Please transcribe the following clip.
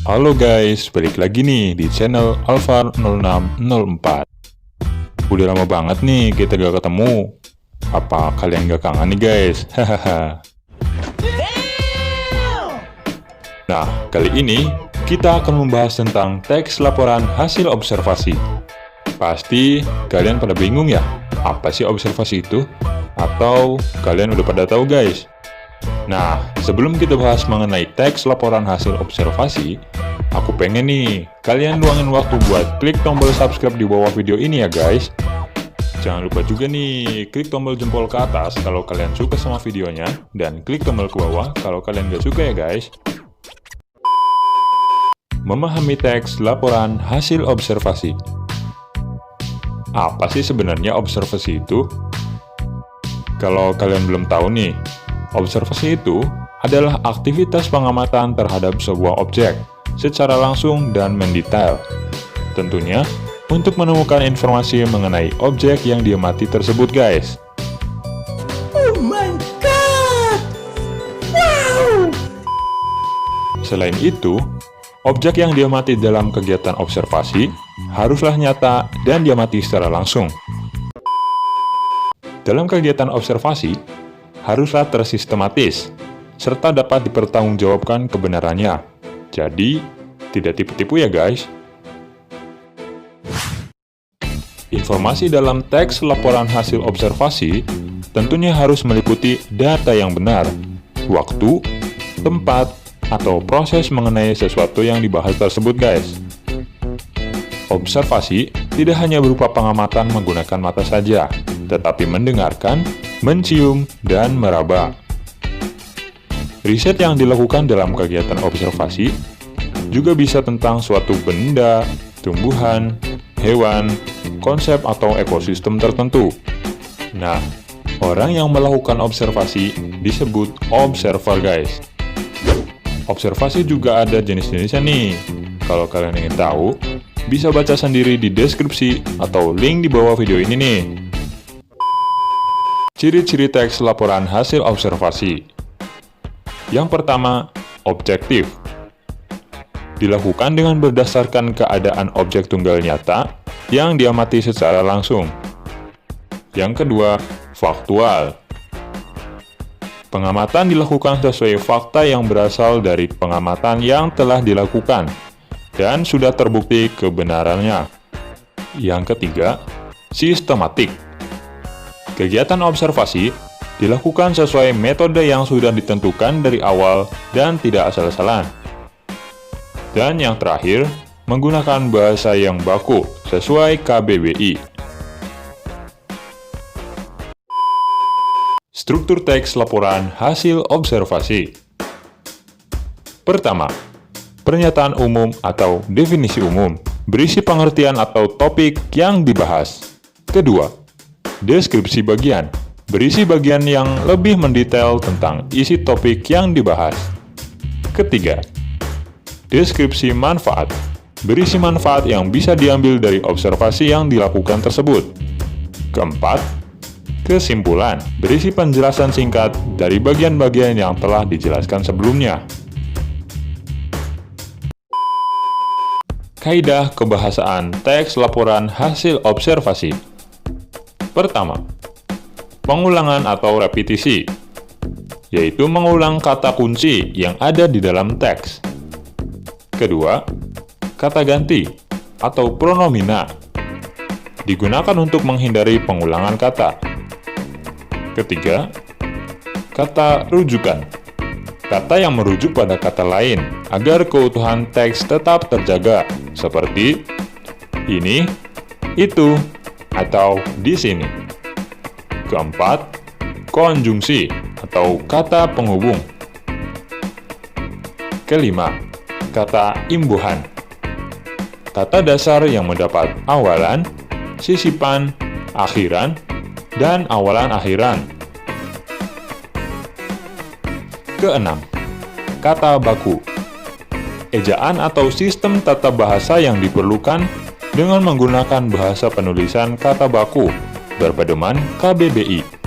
Halo guys, balik lagi nih di channel Alvar0604. Udah lama banget nih kita gak ketemu. Apa kalian gak kangen nih guys? Hahaha. Nah, kali ini kita akan membahas tentang teks laporan hasil observasi. Pasti kalian pada bingung ya, apa sih observasi itu? Atau kalian udah pada tahu guys? Nah, sebelum kita bahas mengenai teks laporan hasil observasi, aku pengen nih, kalian luangin waktu buat klik tombol subscribe di bawah video ini ya guys. Jangan lupa juga nih, klik tombol jempol ke atas kalau kalian suka sama videonya, dan klik tombol ke bawah kalau kalian gak suka ya guys. Memahami teks laporan hasil observasi. Apa sih sebenarnya observasi itu? Kalau kalian belum tahu nih, observasi itu adalah aktivitas pengamatan terhadap sebuah objek secara langsung dan mendetail. Tentunya, untuk menemukan informasi mengenai objek yang diamati tersebut, guys. Oh my god! Wow! Selain itu, objek yang diamati dalam kegiatan observasi haruslah nyata dan diamati secara langsung. Dalam kegiatan observasi, haruslah tersistematis, serta dapat dipertanggungjawabkan kebenarannya. Jadi, tidak tipu-tipu ya guys. Informasi dalam teks laporan hasil observasi tentunya harus meliputi data yang benar, waktu, tempat, atau proses mengenai sesuatu yang dibahas tersebut guys. Observasi tidak hanya berupa pengamatan menggunakan mata saja, tetapi mendengarkan, mencium, dan meraba. Riset yang dilakukan dalam kegiatan observasi juga bisa tentang suatu benda, tumbuhan, hewan, konsep atau ekosistem tertentu. Nah, orang yang melakukan observasi disebut observer guys. Observasi juga ada jenis-jenisnya nih. Kalau kalian ingin tahu, bisa baca sendiri di deskripsi atau link di bawah video ini nih. Ciri-ciri teks laporan hasil observasi. Yang pertama, objektif. Dilakukan dengan berdasarkan keadaan objek tunggal nyata yang diamati secara langsung. Yang kedua, faktual. Pengamatan dilakukan sesuai fakta yang berasal dari pengamatan yang telah dilakukan dan sudah terbukti kebenarannya. Yang ketiga, sistematik. Kegiatan observasi dilakukan sesuai metode yang sudah ditentukan dari awal dan tidak asal-asalan. Dan yang terakhir, menggunakan bahasa yang baku sesuai KBBI. Struktur teks laporan hasil observasi. Pertama, pernyataan umum atau definisi umum, berisi pengertian atau topik yang dibahas. Kedua, deskripsi bagian, berisi bagian yang lebih mendetail tentang isi topik yang dibahas. Ketiga, deskripsi manfaat, berisi manfaat yang bisa diambil dari observasi yang dilakukan tersebut. Keempat, kesimpulan, berisi penjelasan singkat dari bagian-bagian yang telah dijelaskan sebelumnya. Kaidah kebahasaan teks laporan hasil observasi. Pertama, pengulangan atau repetisi, yaitu mengulang kata kunci yang ada di dalam teks. Kedua, kata ganti atau pronomina, digunakan untuk menghindari pengulangan kata. Ketiga, kata rujukan, kata yang merujuk pada kata lain agar keutuhan teks tetap terjaga, seperti ini, itu, atau di sini. Keempat, konjungsi atau kata penghubung. Kelima, kata imbuhan, kata dasar yang mendapat awalan, sisipan, akhiran, dan awalan-akhiran. Keenam, kata baku, ejaan atau sistem tata bahasa yang diperlukan dengan menggunakan bahasa penulisan kata baku berpedoman KBBI.